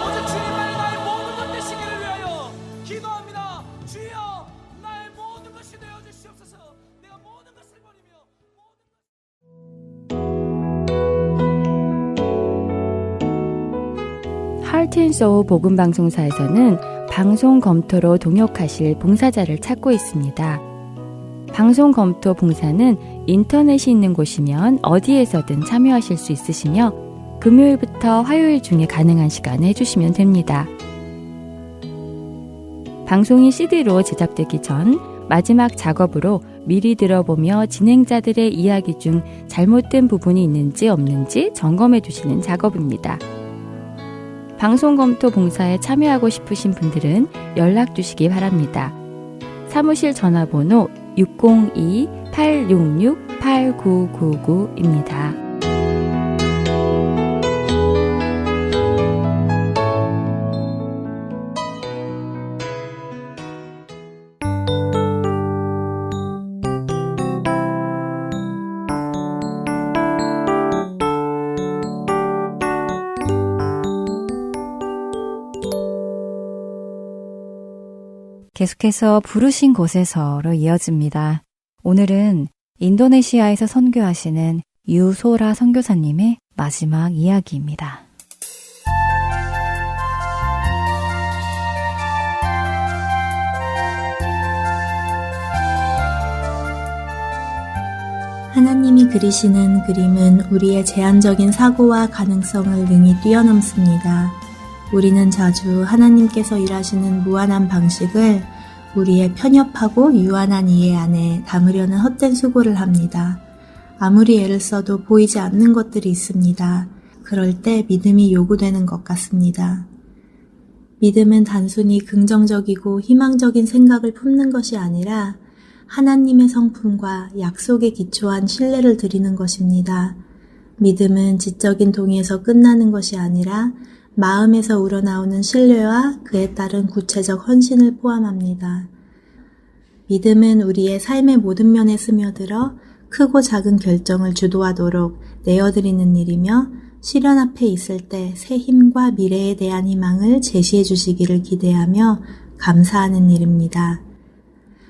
오직 주님만이 나의 모든 것 되시기를 위하여 기도합니다. 주여 나의 모든 것이 되어 주시옵소서. 내가 모든 것을 버리며 하트앤소울 복음방송사에서는 방송 검토로 동역하실 봉사자를 찾고 있습니다. 방송 검토 봉사는 인터넷이 있는 곳이면 어디에서든 참여하실 수 있으시며 금요일부터 화요일 중에 가능한 시간에 해주시면 됩니다. 방송이 CD로 제작되기 전 마지막 작업으로 미리 들어보며 진행자들의 이야기 중 잘못된 부분이 있는지 없는지 점검해 두시는 작업입니다. 방송 검토 봉사에 참여하고 싶으신 분들은 연락 주시기 바랍니다. 사무실 전화번호 602-866-8999입니다. 계속해서 부르신 곳에서로 이어집니다. 오늘은 인도네시아에서 선교하시는 유소라 선교사님의 마지막 이야기입니다. 하나님이 그리시는 그림은 우리의 제한적인 사고와 가능성을 능히 뛰어넘습니다. 우리는 자주 하나님께서 일하시는 무한한 방식을 우리의 편협하고 유한한 이해 안에 담으려는 헛된 수고를 합니다. 아무리 애를 써도 보이지 않는 것들이 있습니다. 그럴 때 믿음이 요구되는 것 같습니다. 믿음은 단순히 긍정적이고 희망적인 생각을 품는 것이 아니라 하나님의 성품과 약속에 기초한 신뢰를 드리는 것입니다. 믿음은 지적인 동의에서 끝나는 것이 아니라 마음에서 우러나오는 신뢰와 그에 따른 구체적 헌신을 포함합니다. 믿음은 우리의 삶의 모든 면에 스며들어 크고 작은 결정을 주도하도록 내어드리는 일이며 시련 앞에 있을 때 새 힘과 미래에 대한 희망을 제시해 주시기를 기대하며 감사하는 일입니다.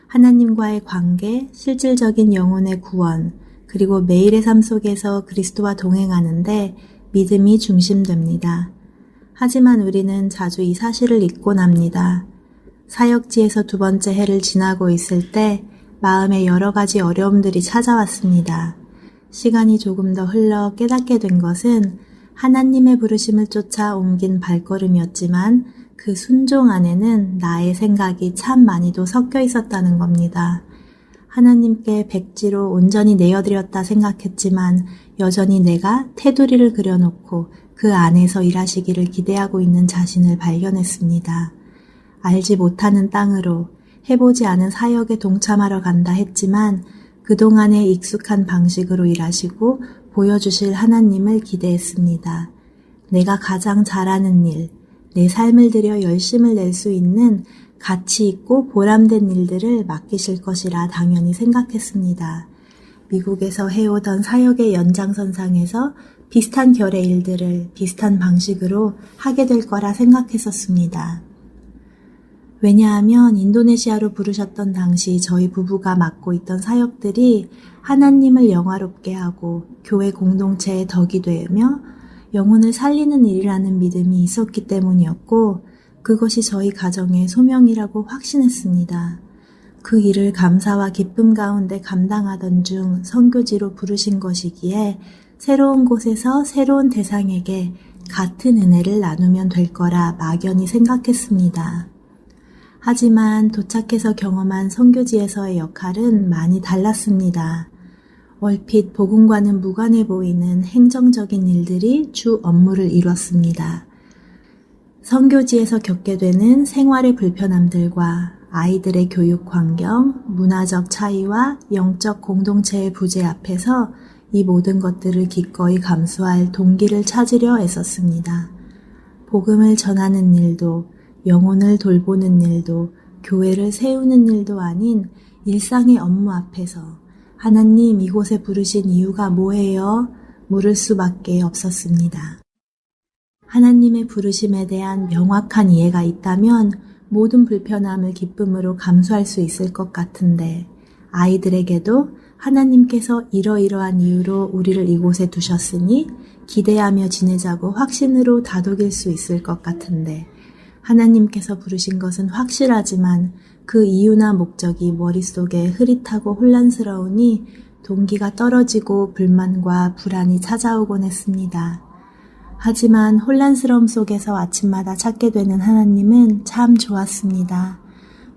하나님과의 관계, 실질적인 영혼의 구원, 그리고 매일의 삶 속에서 그리스도와 동행하는데 믿음이 중심됩니다. 하지만 우리는 자주 이 사실을 잊곤 합니다. 사역지에서 2번째 해를 지나고 있을 때 마음에 여러 가지 어려움들이 찾아왔습니다. 시간이 조금 더 흘러 깨닫게 된 것은 하나님의 부르심을 쫓아 옮긴 발걸음이었지만 그 순종 안에는 나의 생각이 참 많이도 섞여 있었다는 겁니다. 하나님께 백지로 온전히 내어드렸다 생각했지만 여전히 내가 테두리를 그려놓고 그 안에서 일하시기를 기대하고 있는 자신을 발견했습니다. 알지 못하는 땅으로 해보지 않은 사역에 동참하러 간다 했지만 그동안의 익숙한 방식으로 일하시고 보여주실 하나님을 기대했습니다. 내가 가장 잘하는 일, 내 삶을 들여 열심을 낼 수 있는 가치 있고 보람된 일들을 맡기실 것이라 당연히 생각했습니다. 미국에서 해오던 사역의 연장선상에서 비슷한 결의 일들을 비슷한 방식으로 하게 될 거라 생각했었습니다. 왜냐하면 인도네시아로 부르셨던 당시 저희 부부가 맡고 있던 사역들이 하나님을 영화롭게 하고 교회 공동체의 덕이 되며 영혼을 살리는 일이라는 믿음이 있었기 때문이었고 그것이 저희 가정의 소명이라고 확신했습니다. 그 일을 감사와 기쁨 가운데 감당하던 중 선교지로 부르신 것이기에 새로운 곳에서 새로운 대상에게 같은 은혜를 나누면 될 거라 막연히 생각했습니다. 하지만 도착해서 경험한 선교지에서의 역할은 많이 달랐습니다. 얼핏 복음과는 무관해 보이는 행정적인 일들이 주 업무를 이뤘습니다. 선교지에서 겪게 되는 생활의 불편함들과 아이들의 교육 환경, 문화적 차이와 영적 공동체의 부재 앞에서 이 모든 것들을 기꺼이 감수할 동기를 찾으려 애썼습니다. 복음을 전하는 일도, 영혼을 돌보는 일도, 교회를 세우는 일도 아닌 일상의 업무 앞에서 하나님 이곳에 부르신 이유가 뭐예요? 물을 수밖에 없었습니다. 하나님의 부르심에 대한 명확한 이해가 있다면 모든 불편함을 기쁨으로 감수할 수 있을 것 같은데 아이들에게도 하나님께서 이러이러한 이유로 우리를 이곳에 두셨으니 기대하며 지내자고 확신으로 다독일 수 있을 것 같은데 하나님께서 부르신 것은 확실하지만 그 이유나 목적이 머릿속에 흐릿하고 혼란스러우니 동기가 떨어지고 불만과 불안이 찾아오곤 했습니다. 하지만 혼란스러움 속에서 아침마다 찾게 되는 하나님은 참 좋았습니다.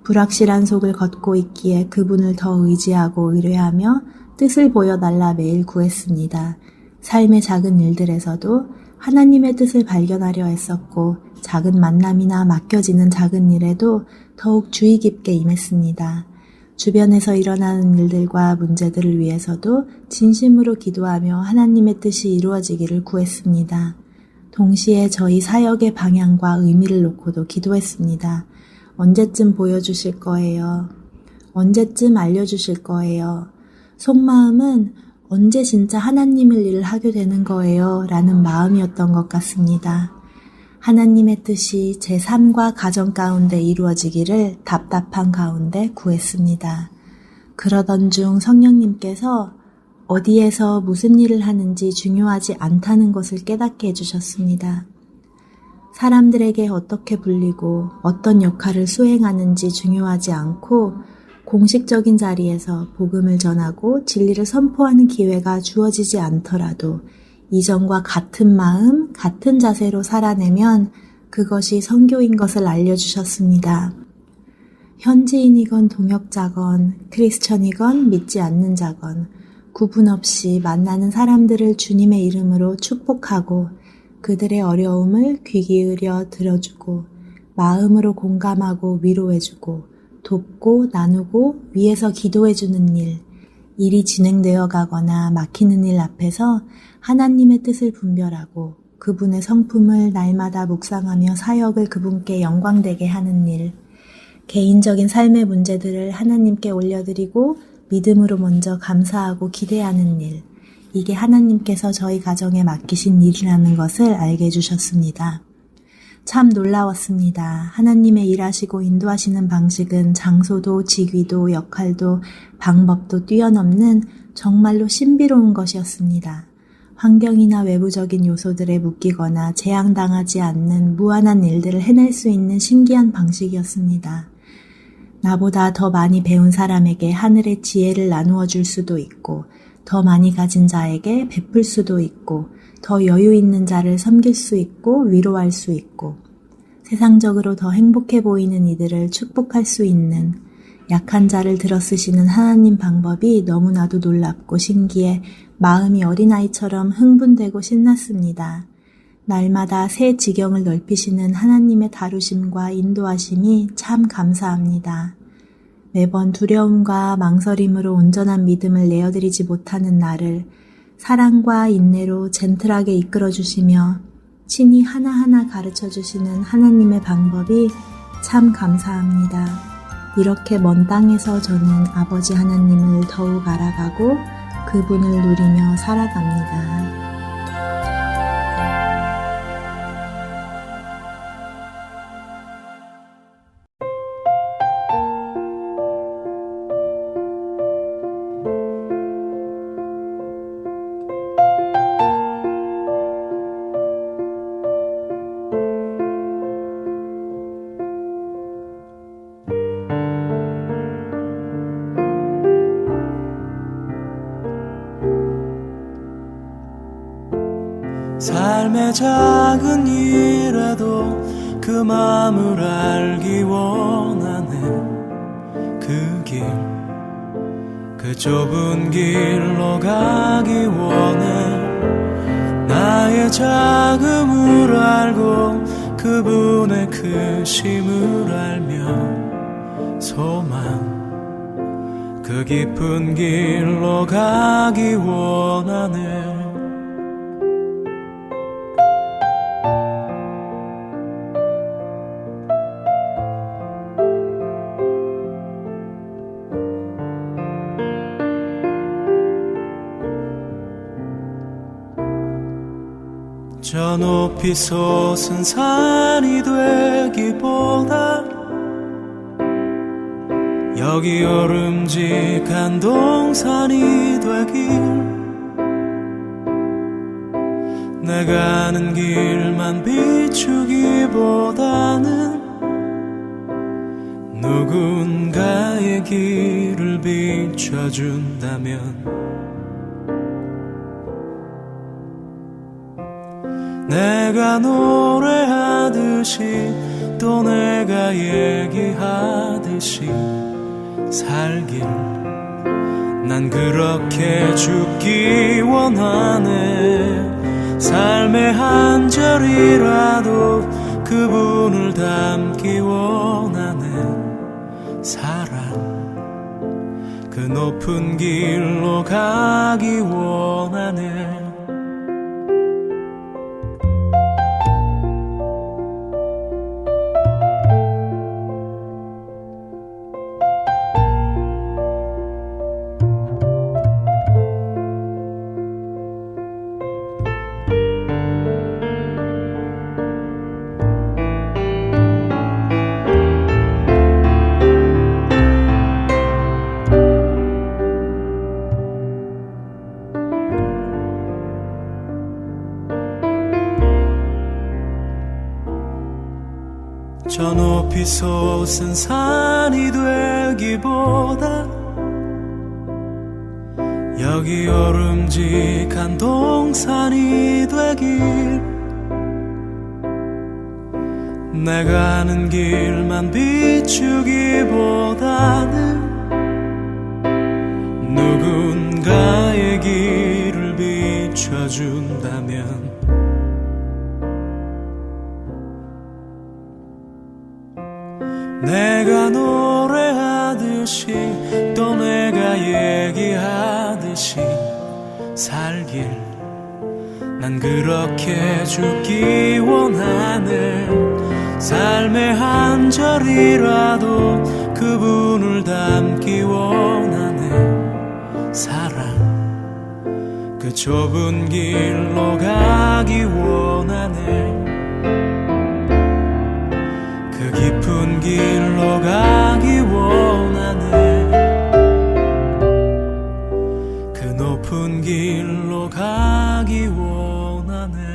불확실한 속을 걷고 있기에 그분을 더 의지하고 의뢰하며 뜻을 보여달라 매일 구했습니다. 삶의 작은 일들에서도 하나님의 뜻을 발견하려 했었고 작은 만남이나 맡겨지는 작은 일에도 더욱 주의 깊게 임했습니다. 주변에서 일어나는 일들과 문제들을 위해서도 진심으로 기도하며 하나님의 뜻이 이루어지기를 구했습니다. 동시에 저희 사역의 방향과 의미를 놓고도 기도했습니다. 언제쯤 보여주실 거예요? 언제쯤 알려주실 거예요? 속마음은 언제 진짜 하나님의 일을 하게 되는 거예요? 라는 마음이었던 것 같습니다. 하나님의 뜻이 제 삶과 가정 가운데 이루어지기를 답답한 가운데 구했습니다. 그러던 중 성령님께서 어디에서 무슨 일을 하는지 중요하지 않다는 것을 깨닫게 해주셨습니다. 사람들에게 어떻게 불리고 어떤 역할을 수행하는지 중요하지 않고 공식적인 자리에서 복음을 전하고 진리를 선포하는 기회가 주어지지 않더라도 이전과 같은 마음, 같은 자세로 살아내면 그것이 선교인 것을 알려주셨습니다. 현지인이건 동역자건 크리스천이건 믿지 않는 자건 구분 없이 만나는 사람들을 주님의 이름으로 축복하고 그들의 어려움을 귀 기울여 들어주고 마음으로 공감하고 위로해주고 돕고 나누고 위에서 기도해주는 일이 진행되어 가거나 막히는 일 앞에서 하나님의 뜻을 분별하고 그분의 성품을 날마다 묵상하며 사역을 그분께 영광되게 하는 일, 개인적인 삶의 문제들을 하나님께 올려드리고 믿음으로 먼저 감사하고 기대하는 일, 이게 하나님께서 저희 가정에 맡기신 일이라는 것을 알게 해주셨습니다. 참 놀라웠습니다. 하나님의 일하시고 인도하시는 방식은 장소도 직위도 역할도 방법도 뛰어넘는 정말로 신비로운 것이었습니다. 환경이나 외부적인 요소들에 묶이거나 재앙당하지 않는 무한한 일들을 해낼 수 있는 신기한 방식이었습니다. 나보다 더 많이 배운 사람에게 하늘의 지혜를 나누어 줄 수도 있고 더 많이 가진 자에게 베풀 수도 있고 더 여유 있는 자를 섬길 수 있고 위로할 수 있고 세상적으로 더 행복해 보이는 이들을 축복할 수 있는 약한 자를 들어쓰시는 하나님 방법이 너무나도 놀랍고 신기해 마음이 어린아이처럼 흥분되고 신났습니다. 날마다 새 지경을 넓히시는 하나님의 다루심과 인도하심이 참 감사합니다. 매번 두려움과 망설임으로 온전한 믿음을 내어드리지 못하는 나를 사랑과 인내로 젠틀하게 이끌어주시며 친히 하나하나 가르쳐주시는 하나님의 방법이 참 감사합니다. 이렇게 먼 땅에서 저는 아버지 하나님을 더욱 알아가고 그분을 누리며 살아갑니다. 삶의 작은 일에도 그 마음을 알기 원하네. 그 길, 그 좁은 길로 가기 원해. 나의 작음을 알고 그분의 크심을 알며 소망, 그 깊은 길로 가기 원하네. 저 높이 솟은 산이 되기보다 여기 오름직한 동산이 되길 내가 아는 길만 비추기보다는 누군가의 길을 비춰준다면 내가 노래하듯이 또 내가 얘기하듯이 살길 난 그렇게 죽기 원하네. 삶의 한 절이라도 그분을 닮기 원하네. 사랑 그 높은 길로 가기 원하네. 저 높이 솟은 산이 되기보다 여기 오름직한 동산이 되길 내가 아는 길만 비추기보다는 누군가의 길을 비춰준다면 내가 노래하듯이 또 내가 얘기하듯이 살길 난 그렇게 죽기 원하네. 삶의 한 절이라도 그분을 닮기 원하네. 사랑 그 좁은 길로 가기 원하네. 그 깊은 길로 가기 원하네. 그 높은 길로 가기 원하네.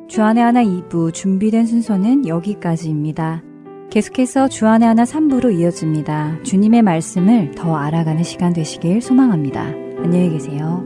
주안의 하나 2부 준비된 순서는 여기까지입니다. 계속해서 주안의 하나 3부로 이어집니다. 주님의 말씀을 더 알아가는 시간 되시길 소망합니다. 안녕히 계세요.